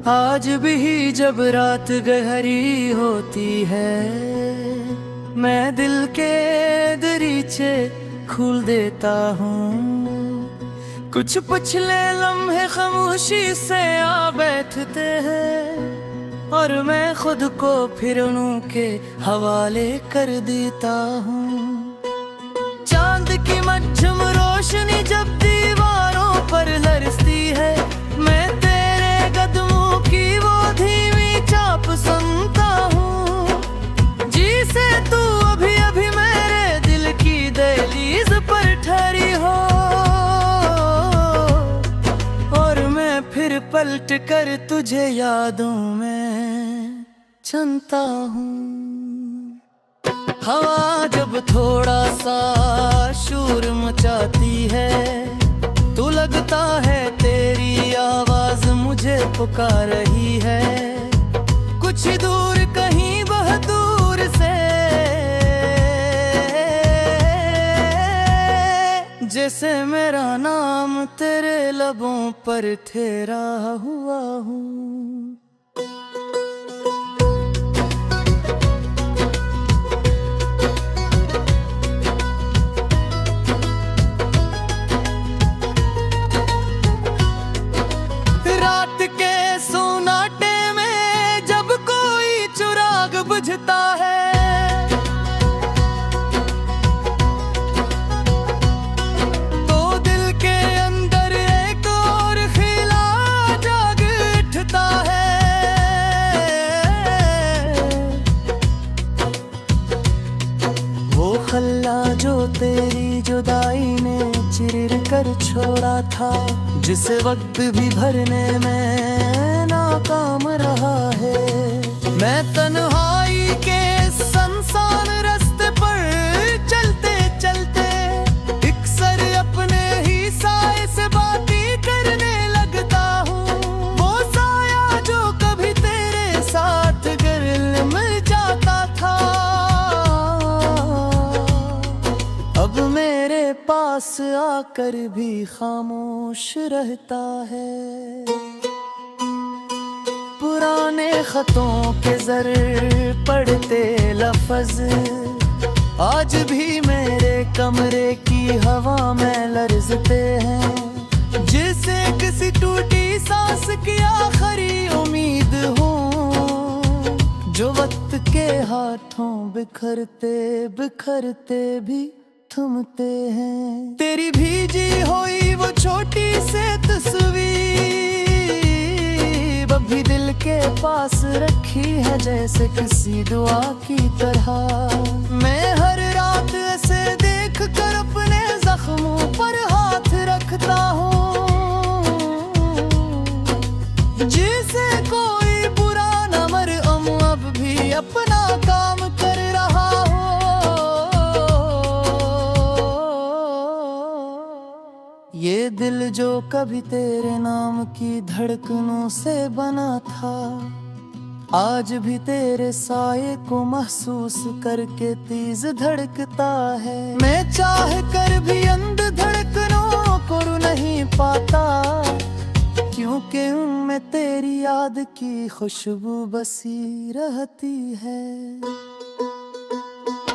आज भी जब रात गहरी होती है, मैं दिल के दरीचे खोल देता हूँ। कुछ पिछले लम्हे खामोशी से आ बैठते हैं और मैं खुद को फिर उनके हवाले कर देता हूँ। चांद की मध्यम रोशनी जब दीवारों पर लरसती है, मैं तेरे कदमों की वो धीमी चाप सुनता हूँ। जिसे तू अभी अभी मेरे दिल की दहलीज पर ठहरी हो, और मैं फिर पलट कर तुझे यादों में चलता हूँ। हवा जब थोड़ा सा शोर मचाती है, तो लगता है तेरी आवाज मुझे पुकार रही है। कुछ दूर कहीं बहुत दूर से, जैसे मेरा नाम तेरे लबों पर ठहरा हुआ हूँ। बुझता है तो दिल के अंदर एक और खिला जाग उठता है। वो खल्ला जो तेरी जुदाई ने चिर कर छोड़ा था, जिस वक्त भी भरने में नाकाम रहा है। मैं तन्हाई के संसान रास्ते पर चलते चलते अक्सर अपने ही साए से बातें करने लगता हूँ। वो साया जो कभी तेरे साथ गिर मिल जाता था, अब मेरे पास आकर भी खामोश रहता है। पुराने खतों के जर पढ़ते लफ्ज आज भी मेरे कमरे की हवा में लरजते हैं। जिसे किसी टूटी सांस की आखिरी उम्मीद हो, जो वक्त के हाथों बिखरते बिखरते भी थमते हैं। तेरी भीजी हुई वो छोटी से तस्वीर अभी दिल के पास रखी है, जैसे किसी दुआ की तरह। मैं हर रात ऐसे देख कर अपने जख्मों पर हाथ रखता हूँ। जिसे कोई बुरा न मरहम अब भी अपना काम कर रहा हो। ये दिल जो कभी तेरे नाम की धड़कनों से बना था, आज भी तेरे साये को महसूस करके तेज धड़कता है। मैं चाह कर भी अंध धड़कनों को नहीं पाता, क्योंकि उनमें तेरी याद की खुशबू बसी रहती है।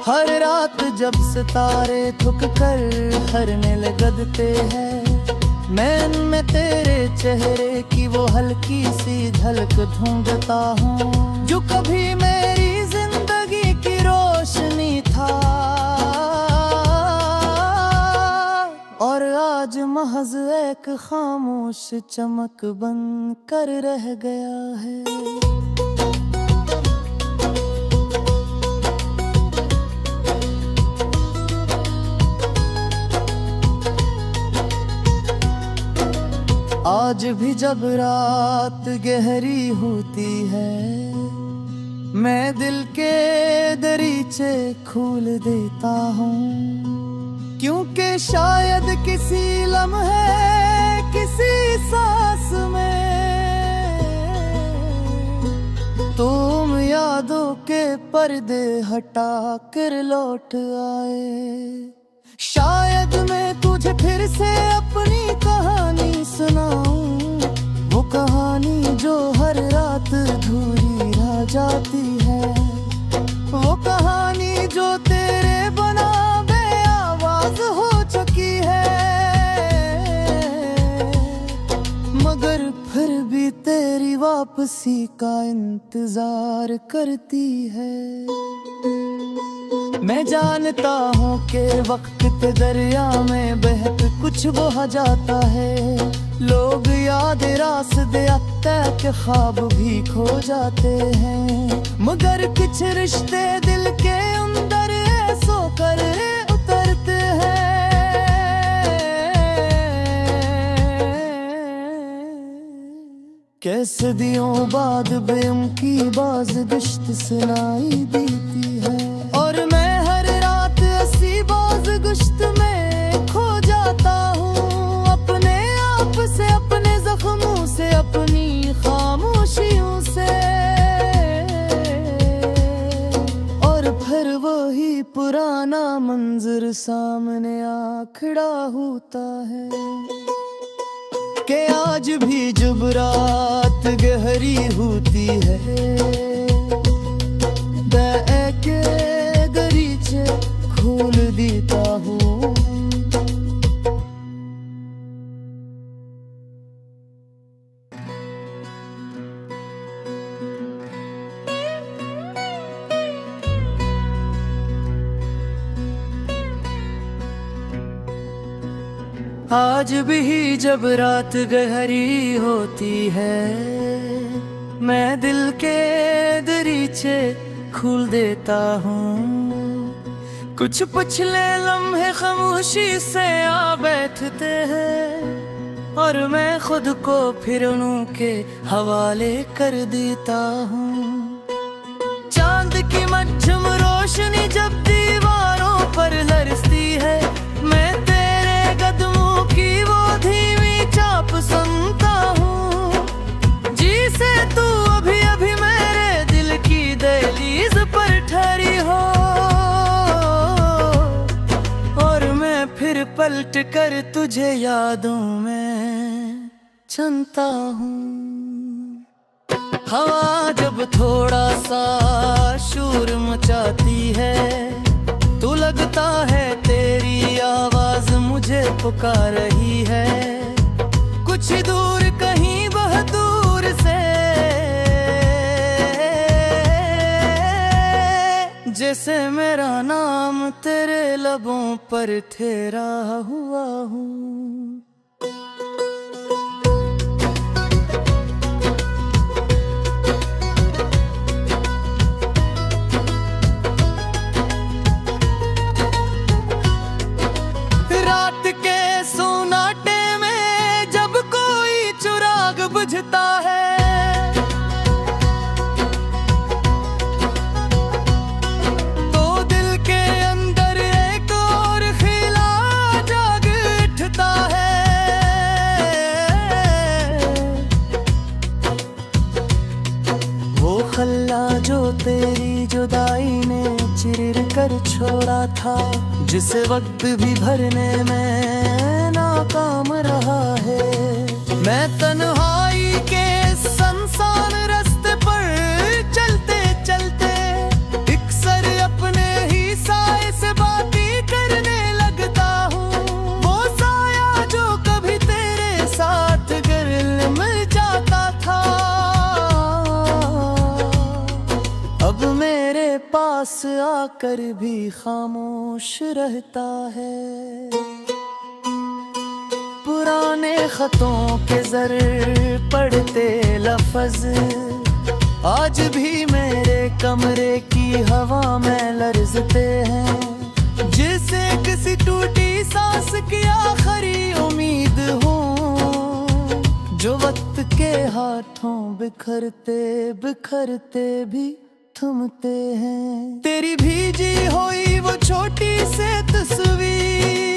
हर रात जब सितारे थुक कर हरने लगते हैं, मैं में तेरे चेहरे की वो हल्की सी झलक ढूंढता हूँ। जो कभी मेरी जिंदगी की रोशनी था, और आज महज एक खामोश चमक बन कर रह गया है। आज भी जब रात गहरी होती है, मैं दिल के दरीचे खोल देता हूँ। क्योंकि शायद किसी लम्हे किसी सांस में तुम यादों के पर्दे हटा कर लौट आए। शायद मैं तुझे फिर से अपनी कहानी सुनाऊं, वो कहानी जो हर रात अधूरी रह जाती है, वो कहानी जो तेरे बना बेआवाज हो चुकी है, मगर फिर भी तेरी वापसी का इंतजार करती है। मैं जानता हूँ कि वक्त के दरिया में बहक कुछ बहा जाता है, लोग याद रास्ते तक के ख्वाब भी खो जाते हैं, मगर कुछ रिश्ते दिल के अंदर ऐसो कर उतरते हैं। कैसे दियों बाद बेउनकी बाज गश्त सुनाई देती है, और मैं हर रात ऐसी बाज गश्त में खो जाता हूँ, अपने आप से, अपने जख्मों से, अपनी खामोशियों से। और फिर वही पुराना मंजर सामने आ खड़ा होता है कि आज भी जब रात गहरी होती है, के दरीचे खोल देता हूँ। आज भी जब रात गहरी होती है, मैं दिल के दरीचे खोल देता हूँ। कुछ पिछले लम्हे खामोशी से आ बैठते हैं, और मैं खुद को फिर उनके हवाले कर देता हूँ। चांद की मध्यम रोशनी जब दीवारों पर लरसती है, मैं तेरे कदमों की वो धीमी चाप सुनता हूँ, जिसे तू अभी अभी मेरे दिल की दहलीज पर ठहरी हो, और मैं फिर पलट कर तुझे यादों में चलता हूँ। हवा जब थोड़ा सा शोर मचाती है, तो लगता है तेरी आवाज मुझे पुकार रही है, कुछ दूर कहीं बहुत दूर से, जैसे मेरा नाम तेरे लबों पर ठहरा हुआ हूँ। रात के सोनाटे में जब कोई चिराग बुझता है, तो दिल के अंदर एक और खिला जाग उठता है। वो खल्ला जो तेरी जुदाई ने चिर कर छोड़ा था, जिस वक्त भी भरने में नाकाम रहा है, मैं तन्हाई के संसान रास्ते पर चलते चलते अक्सर अपने ही साए से बातें करने लगता हूँ। वो साया जो कभी तेरे साथ गिर मिल जाता था, अब मेरे पास आकर भी खामोश रहता है। पुराने खतों के जर पढ़ते लफ्ज आज भी मेरे कमरे की हवा में लरजते हैं, जिसे किसी टूटी सांस की आखिरी उम्मीद हो, जो वक्त के हाथों बिखरते बिखरते भी थमते हैं। तेरी भीजी हुई वो छोटी सी तस्वीर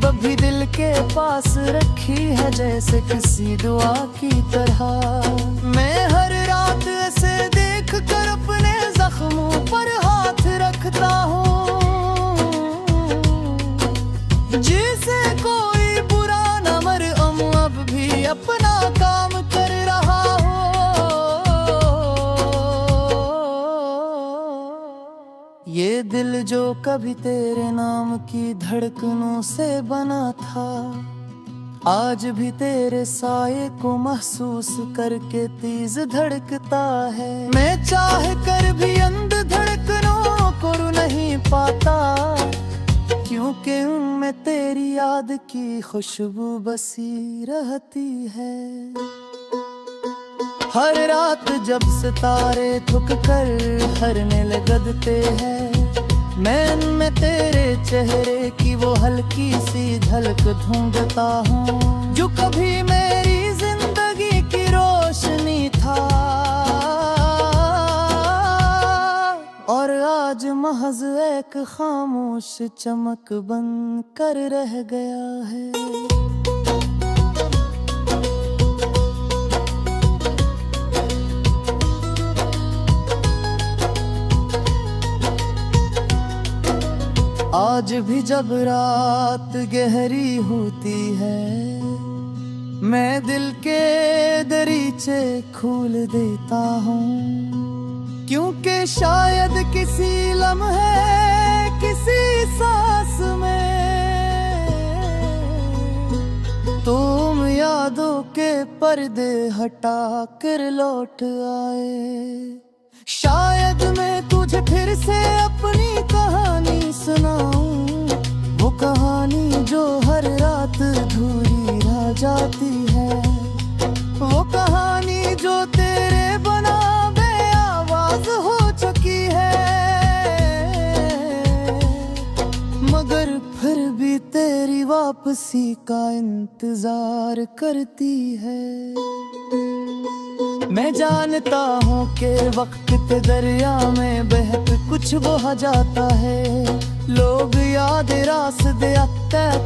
अभी दिल के पास रखी है, जैसे किसी दुआ की तरह। मैं हर रात ऐसे देख कर अपने जख्मों पर हाथ रखता हूँ, जिसे कोई बुरा न मरहम अब भी अपना ये दिल जो कभी तेरे नाम की धड़कनों से बना था, आज भी तेरे साये को महसूस करके तेज धड़कता है। मैं चाह कर भी अंध धड़कनों को रू नहीं पाता, क्योंकि उनमें तेरी याद की खुशबू बसी रहती है। हर रात जब सितारे थुक कर हरने लगते हैं, मैं में तेरे चेहरे की वो हल्की सी झलक ढूंढता हूँ, जो कभी मेरी जिंदगी की रोशनी था और आज महज एक खामोश चमक बन कर रह गया है। आज भी जब रात गहरी होती है, मैं दिल के दरीचे खोल देता हूँ, क्योंकि शायद किसी लम्हे किसी सांस में तुम यादों के पर्दे हटा कर लौट आए। शायद मैं तुझे फिर से अपनी कहानी सुनाऊं, वो कहानी जो हर रात अधूरी रह जाती है, वो कहानी जो तेरे बना बेआवाज हो चुकी है, मगर फिर भी तेरी वापसी का इंतजार करती है। मैं जानता हूँ कि वक्त के दरिया में बहक कुछ बहा जाता है, लोग याद रास्ते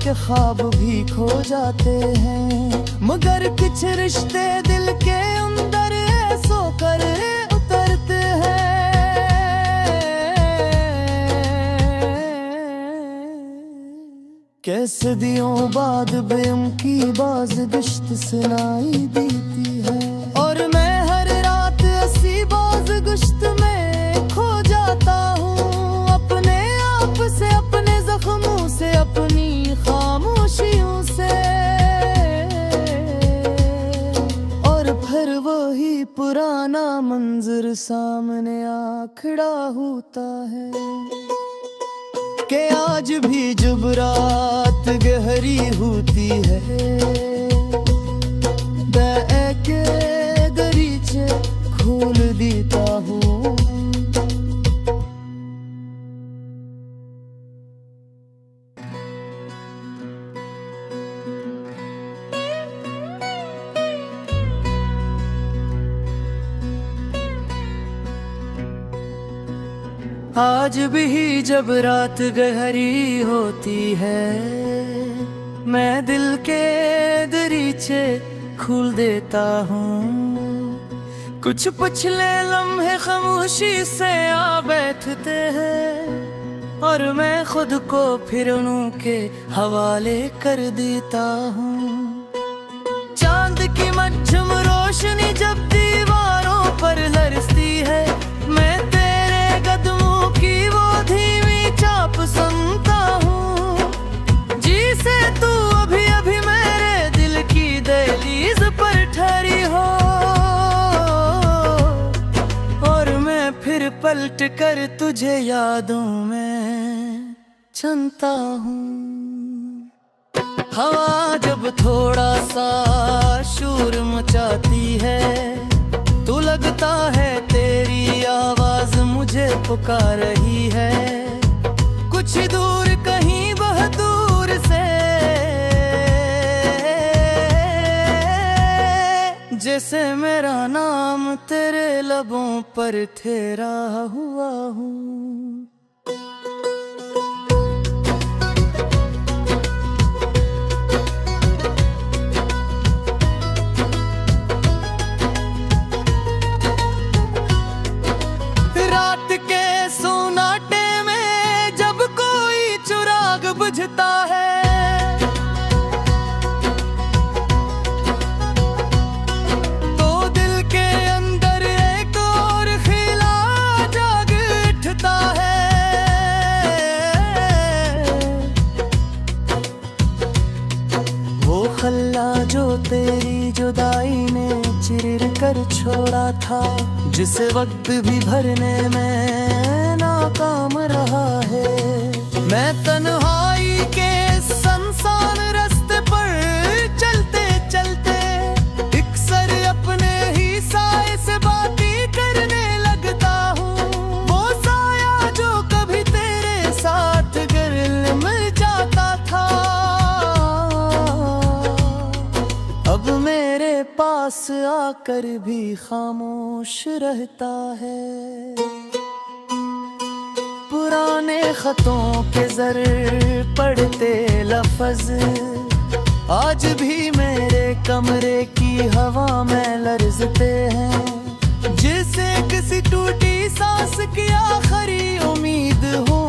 के ख्वाब भी खो जाते हैं, मगर कुछ रिश्ते दिल के अंदर सो कर उतरते हैं। कैसे दियों बाद बेम की बाज गश्त सुनाई देती है, और मैं ऐसी बाज गुश्त में खो जाता हूँ, अपने आप से, अपने जख्मों से, अपनी खामोशियों से, और फिर वही पुराना मंजर सामने आ खड़ा होता है, कि आज भी जब रात गहरी होती है, के दरीचे खोल देता हूँ। आज भी जब रात गहरी होती है, मैं दिल के दरीचे खोल देता हूँ, कुछ पिछले लम्हे खामोशी से आ बैठते हैं, और मैं खुद को फिर उनके हवाले कर देता हूँ। चांद की मध्यम रोशनी जब दीवारों पर लरसती है, मैं तेरे कदमों की वो धीमी चाप सुनता हूँ, जिसे तू अभी अभी मेरे दिल की दहलीज पर ठहरी हो, फिर पलट कर तुझे यादों में चलता हूँ। हवा जब थोड़ा सा शोर मचाती है, तो लगता है तेरी आवाज मुझे पुकार रही है, कुछ दूर कहीं बहुत दूर से, जैसे मेरा नाम तेरे लबों पर ठहरा हुआ हूँ। रात के सोनाटे में जब कोई चिराग बुझता है, दिल के अंदर एक और खिला जाग उठता है। छोड़ा था, जिस वक्त भी भरने में नाकाम रहा है। मैं तन्हाई के संसान रास्ते पर चलते चलते अक्सर अपने ही साए से बातें करने लगता हूँ। वो साया जो कभी तेरे साथ गिर मिल जाता था, अब मेरे पास आकर भी खामोश रहता है। पुराने खतों के जर पढ़ते लफ्ज आज भी मेरे कमरे की हवा में लरजते हैं। जिसे किसी टूटी सांस की आखिरी उम्मीद हो,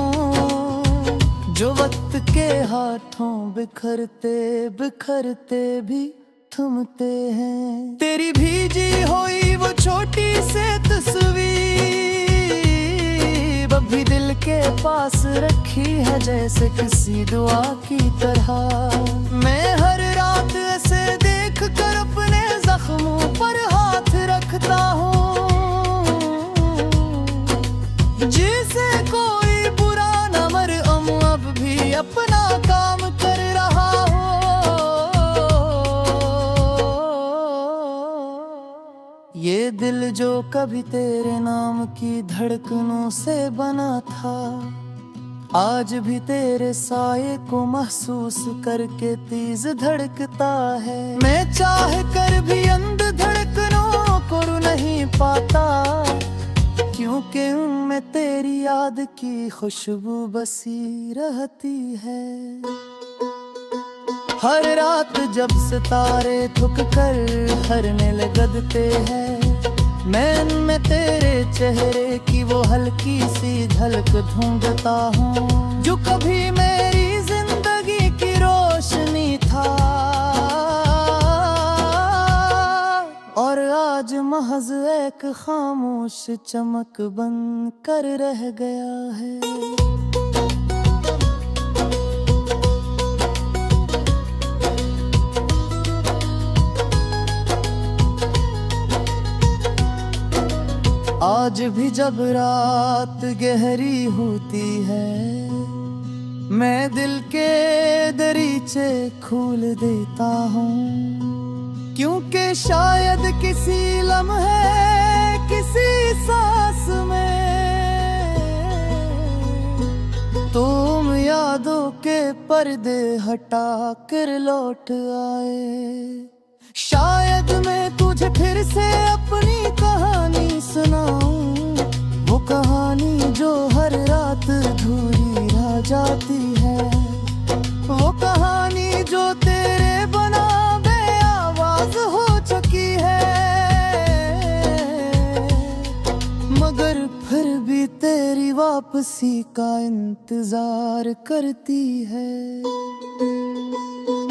जो वक्त के हाथों बिखरते बिखरते भी थमते हैं। तेरी भीजी हुई वो छोटी से तस्वीर अभी दिल के पास रखी है, जैसे किसी दुआ की तरह। मैं हर रात ऐसे देख कर अपने जख्मों पर हाथ रखता हूँ, जिसे कोई बुरा न मरहम अब भी अपना काम कर रहा हो। ये दिल जो कभी तेरे नाम की धड़कनों से बना था, आज भी तेरे साये को महसूस करके तेज धड़कता है। मैं चाह कर भी अंध धड़कनों को नहीं पाता, क्योंकि उनमें तेरी याद की खुशबू बसी रहती है। हर रात जब सितारे थुक कर हरने लगते हैं, मैं तेरे चेहरे की वो हल्की सी झलक ढूंढता हूँ, जो कभी मेरी जिंदगी की रोशनी था और आज महज एक खामोश चमक बन कर रह गया है। आज भी जब रात गहरी होती है, मैं दिल के दरीचे खोल देता हूँ, क्योंकि शायद किसी लम्हे किसी सांस में तुम यादों के पर्दे हटा कर लौट आए। शायद मैं तुझे फिर से अपनी कहानी सुनाऊं, वो कहानी जो हर रात अधूरी रह जाती है। वो कहानी जो तेरे बना बेआवाज हो चुकी है, मगर फिर भी तेरी वापसी का इंतजार करती है।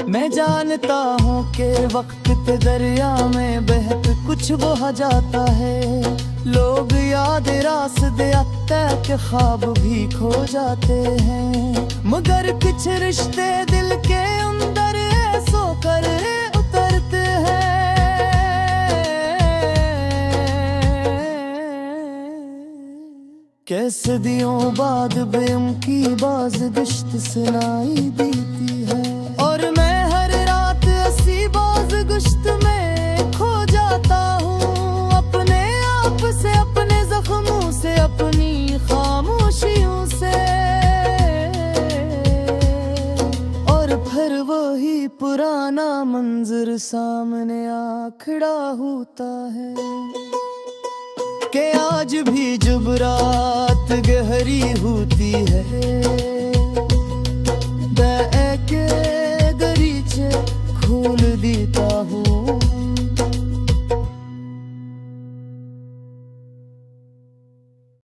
मैं जानता हूँ कि वक्त के दरिया में बहक कुछ बह जाता है, लोग याद रास्ते आते के ख्वाब भी खो जाते हैं, मगर कुछ रिश्ते दिल के अंदर ऐसो कर उतरते हैं। कैसे दियों बाद बेम की बाज़गश्त सुनाई देती है, और मैं हर रात ऐसी बाज़गश्त में खो जाता हूँ, अपने आप से, अपने जख्मों से, अपनी खामोशियों से। और फिर वही पुराना मंजर सामने आ खड़ा होता है, कि आज भी जब रात गहरी होती है, के दरीचे खोल देता हूँ,